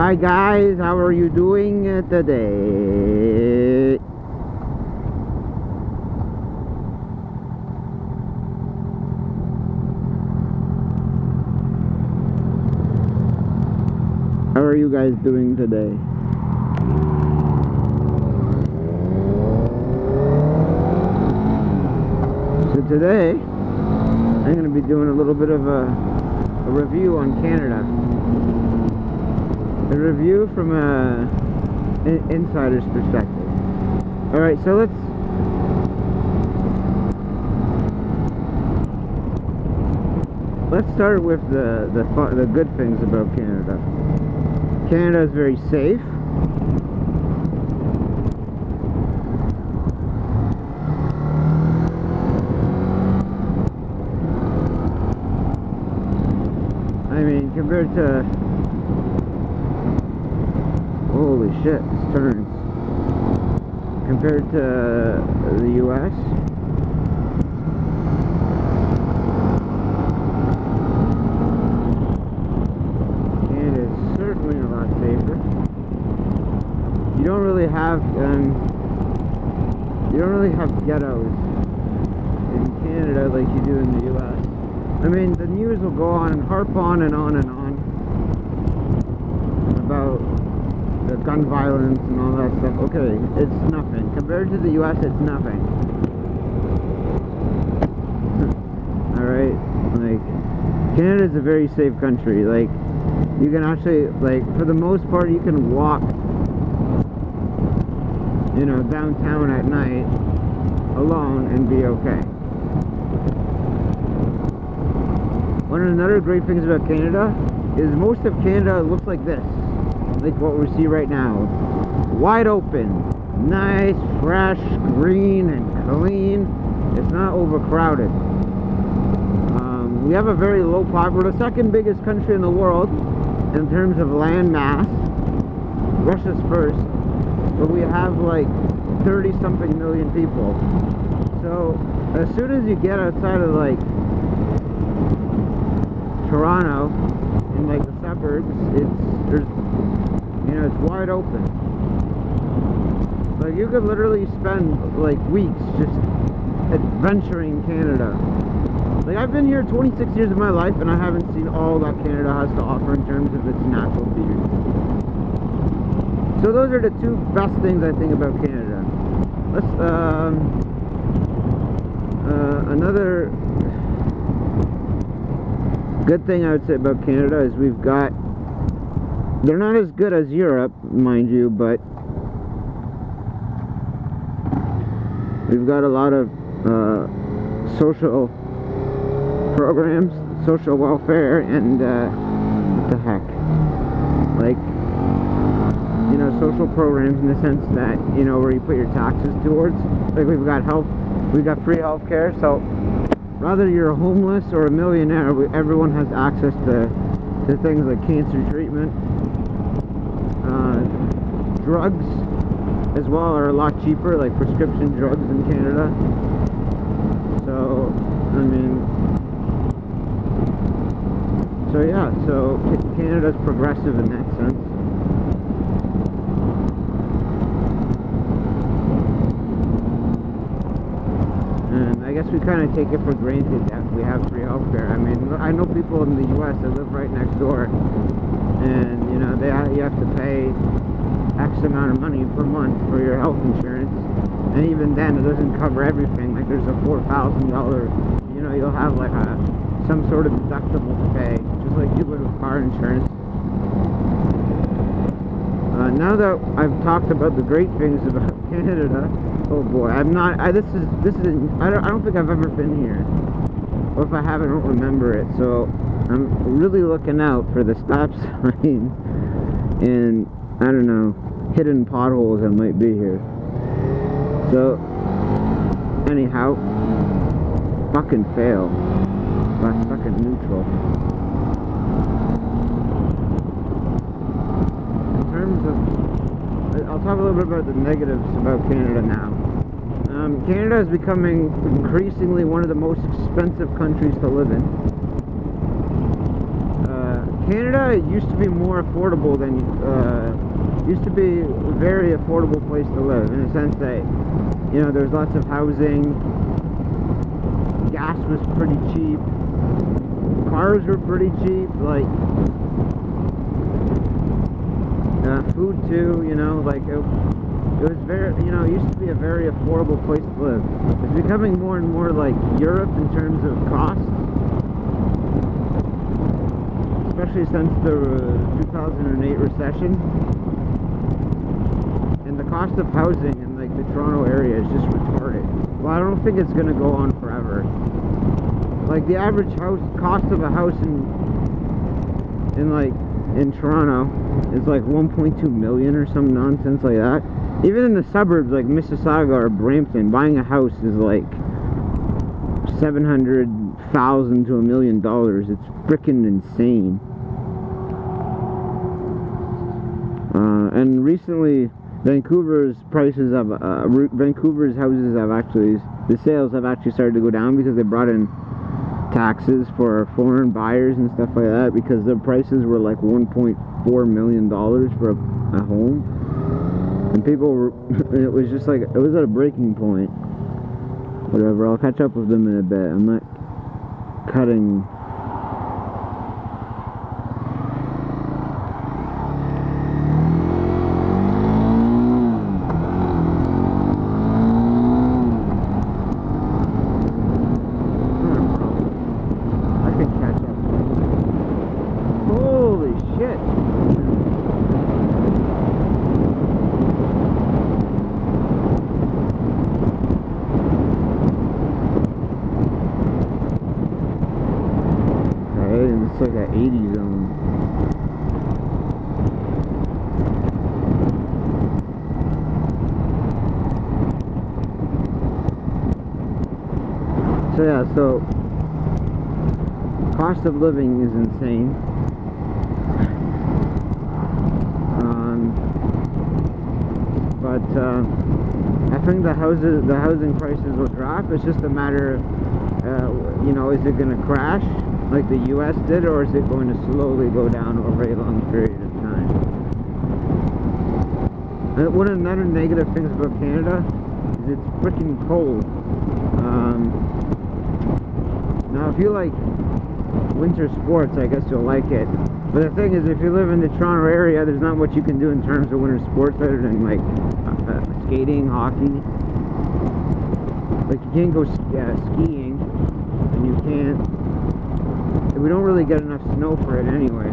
Hi guys, how are you doing today? How are you guys doing today? So today, I'm going to be doing a little bit of a review on Canada. A review from an insider's perspective. Alright, so let's start with the good things about Canada. Canada is very safe. I mean, compared to... Holy shit, this turns. Compared to the US, Canada is certainly a lot safer. You don't really have ghettos in Canada like you do in the US. I mean, the news will go on and harp on and on and on about the gun violence and all that stuff. Okay, it's nothing. Compared to the US, it's nothing. Alright? Like, Canada's a very safe country. Like, you can actually, like, for the most part, you can walk, you know, downtown at night alone and be okay. One of the other great things about Canada is most of Canada looks like this. Like what we see right now. Wide open. Nice, fresh, green, and clean. It's not overcrowded. We have a very low population. We're the second biggest country in the world in terms of land mass. Russia's first. But we have like 30-something million people. So as soon as you get outside of like Toronto, in like the suburbs, it's wide open. Like you could literally spend like weeks just adventuring Canada. Like I've been here 26 years of my life and I haven't seen all that Canada has to offer in terms of its natural beauty. So those are the two best things I think about Canada. Let's another good thing I would say about Canada is we've got, they're not as good as Europe, mind you, but we've got a lot of social programs, social welfare, and what the heck, like, you know, social programs in the sense that, you know, where you put your taxes towards. Like we've got free health care, so whether you're homeless or a millionaire, everyone has access to things like cancer treatment. Drugs as well are a lot cheaper, like prescription drugs in Canada. So, I mean, so yeah, so Canada's progressive in that sense. And I guess we kind of take it for granted that we have free healthcare. I mean, I know people in the US that live right next door, and you know, you have to pay X amount of money per month for your health insurance, and even then it doesn't cover everything. Like there's a $4,000, you know, you'll have like some sort of deductible to pay, just like you would with car insurance. Now that I've talked about the great things about Canada, oh boy, I don't think I've ever been here, or if I have, I don't remember it. So I'm really looking out for the stop signs and, I don't know, hidden potholes that might be here. So anyhow, fucking fail. That's fucking neutral. In terms of, I'll talk a little bit about the negatives about Canada now. Canada is becoming increasingly one of the most expensive countries to live in. Canada used to be more affordable than, used to be a very affordable place to live, in the sense that, you know, there's lots of housing, gas was pretty cheap, cars were pretty cheap, like, food too, you know, like, it was very, you know, it used to be a very affordable place to live. It's becoming more and more like Europe in terms of costs, especially since the 2008 recession. And the cost of housing in like the Toronto area is just retarded. Well, I don't think it's gonna go on forever. Like the average cost of a house in Toronto is like 1.2 million or some nonsense like that. Even in the suburbs like Mississauga or Brampton, buying a house is like $700,000 to $1 million. It's freaking insane. And recently, Vancouver's prices of Vancouver's houses have actually, the sales have actually started to go down because they brought in taxes for foreign buyers and stuff like that, because the prices were like $1.4 million for a home, and people were, it was just like, it was at a breaking point. Whatever, I'll catch up with them in a bit. I'm not cutting. It's like an 80 zone. So yeah, so cost of living is insane. But I think the housing prices will drop. It's just a matter of you know, is it going to crash like the US did, or is it going to slowly go down over a long period of time? And one of the other negative things about Canada is it's freaking cold. Now if you like winter sports, I guess you'll like it. But the thing is, if you live in the Toronto area, there's not much you can do in terms of winter sports other than like skating, hockey. Like you can't go skiing, and you can't, we don't really get enough snow for it anyway.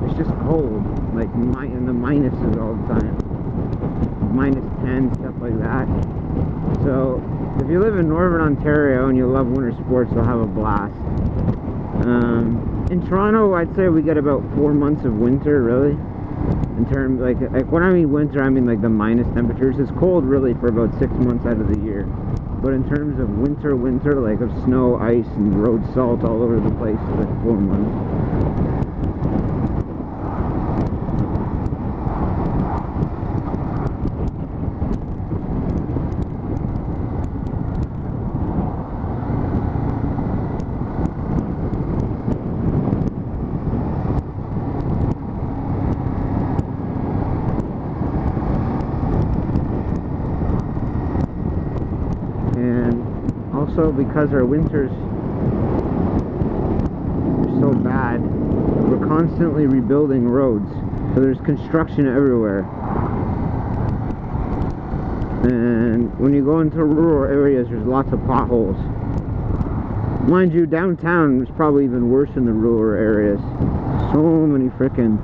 It's just cold, like in the minuses all the time. -10, stuff like that. So if you live in Northern Ontario and you love winter sports, you'll have a blast. In Toronto, I'd say we get about 4 months of winter, really. In terms, like when I mean winter, I mean like the minus temperatures. It's cold really for about 6 months out of the year. But in terms of winter, like of snow, ice, and road salt all over the place, it's like 4 months. Also, because our winters are so bad, we're constantly rebuilding roads, so there's construction everywhere. And when you go into rural areas, there's lots of potholes. Mind you, downtown is probably even worse in the rural areas. So many frickin'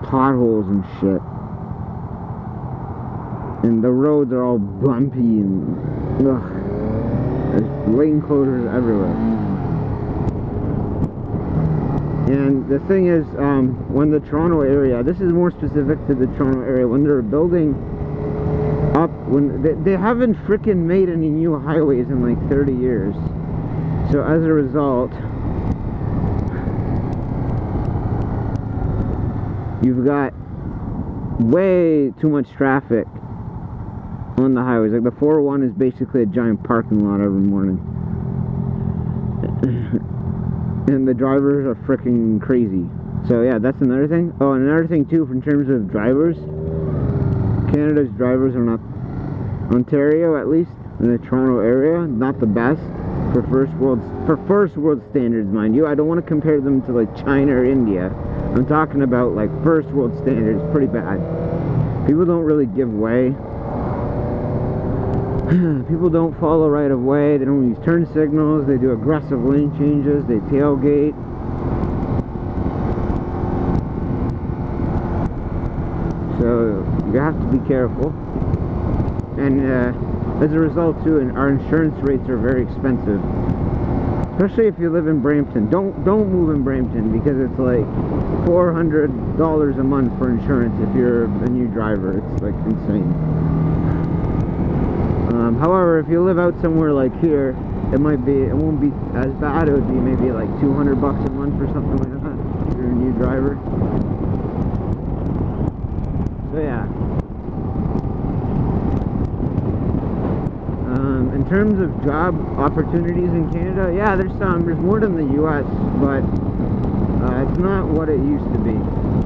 potholes and shit, and the roads are all bumpy and there's lane closures everywhere. And the thing is, when the Toronto area, this is more specific to the Toronto area, when they're building up, when they haven't frickin' made any new highways in like 30 years, so as a result, you've got way too much traffic on the highways. Like the 401 is basically a giant parking lot every morning. And the drivers are freaking crazy. So yeah, that's another thing. Oh, and another thing too, in terms of drivers, Canada's drivers are not, Ontario at least, in the Toronto area, not the best for first world standards, mind you. I don't want to compare them to like China or India. I'm talking about like first world standards, pretty bad. People don't really give way. People don't follow right of way. They don't use turn signals. They do aggressive lane changes. They tailgate. So you have to be careful. And as a result too, our insurance rates are very expensive. Especially if you live in Brampton. Don't move in Brampton, because it's like $400 a month for insurance if you're a new driver. It's like insane. However, if you live out somewhere like here, it won't be as bad. It would be maybe like $200 a month or something like that if you're a new driver. So yeah. In terms of job opportunities in Canada, yeah, there's more than the US, but it's not what it used to be.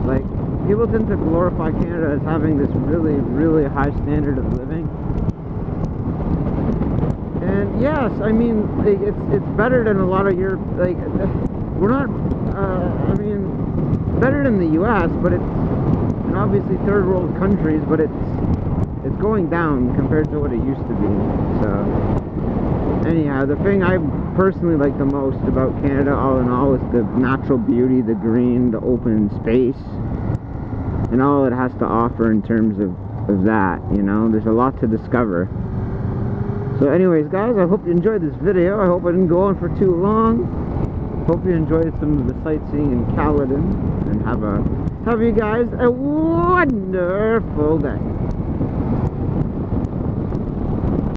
Like, people tend to glorify Canada as having this really, really high standard of living. And yes, I mean, like, it's better than a lot of Europe. Like, we're not, I mean, better than the US, but and obviously third world countries, but it's going down compared to what it used to be. So anyhow, the thing I personally like the most about Canada, all in all, is the natural beauty, the green, the open space, and all it has to offer in terms of that, you know. There's a lot to discover. So anyways, guys, I hope you enjoyed this video. I hope I didn't go on for too long. Hope you enjoyed some of the sightseeing in Caledon, and have you guys a wonderful day.